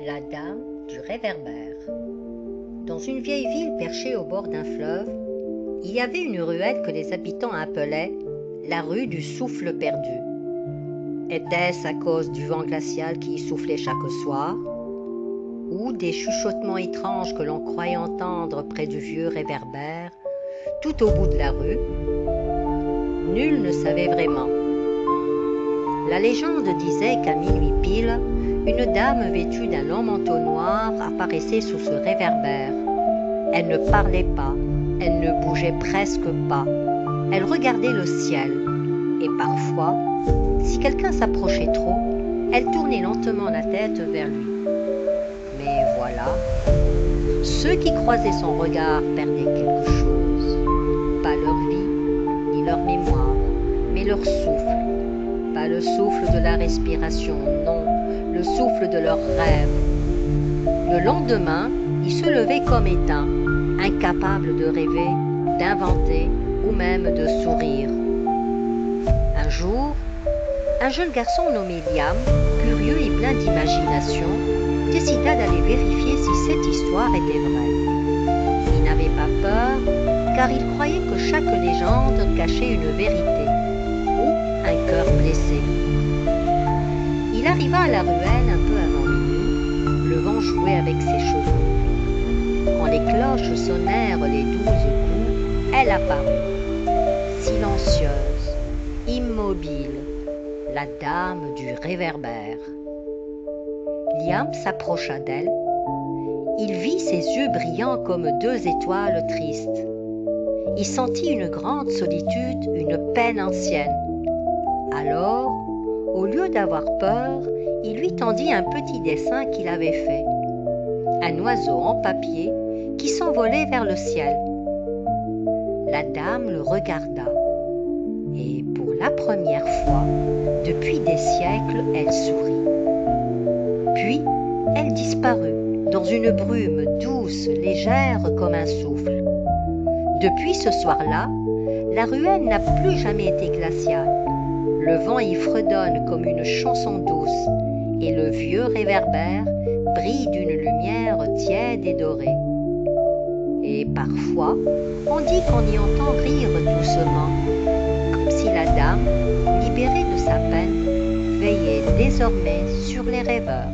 La dame du réverbère. Dans une vieille ville perchée au bord d'un fleuve, il y avait une ruelle que les habitants appelaient la rue du souffle perdu. Était-ce à cause du vent glacial qui y soufflait chaque soir, ou des chuchotements étranges que l'on croyait entendre près du vieux réverbère, tout au bout de la rue? Nul ne savait vraiment. La légende disait qu'à minuit pile, une dame vêtue d'un long manteau noir apparaissait sous ce réverbère. Elle ne parlait pas, elle ne bougeait presque pas. Elle regardait le ciel. Et parfois, si quelqu'un s'approchait trop, elle tournait lentement la tête vers lui. Mais voilà, ceux qui croisaient son regard perdaient quelque chose. Pas leur vie, ni leur mémoire, mais leur souffle. Pas le souffle de la respiration, non, le souffle de leurs rêves. Le lendemain, ils se levaient comme éteints, incapables de rêver, d'inventer ou même de sourire. Un jour, un jeune garçon nommé Liam, curieux et plein d'imagination, décida d'aller vérifier si cette histoire était vraie. Il n'avait pas peur, car il croyait que chaque légende cachait une vérité ou un cœur blessé. Il arriva à la ruelle un peu avant minuit, le vent jouait avec ses cheveux. Quand les cloches sonnèrent les 12 coups, elle apparut, silencieuse, immobile, la dame du réverbère. Liam s'approcha d'elle. Il vit ses yeux brillants comme deux étoiles tristes. Il sentit une grande solitude, une peine ancienne. Alors, au lieu d'avoir peur, il lui tendit un petit dessin qu'il avait fait. Un oiseau en papier qui s'envolait vers le ciel. La dame le regarda. Et pour la première fois, depuis des siècles, elle sourit. Puis, elle disparut dans une brume douce, légère comme un souffle. Depuis ce soir-là, la ruelle n'a plus jamais été glaciale. Le vent y fredonne comme une chanson douce, et le vieux réverbère brille d'une lumière tiède et dorée. Et parfois, on dit qu'on y entend rire doucement, comme si la dame, libérée de sa peine, veillait désormais sur les rêveurs.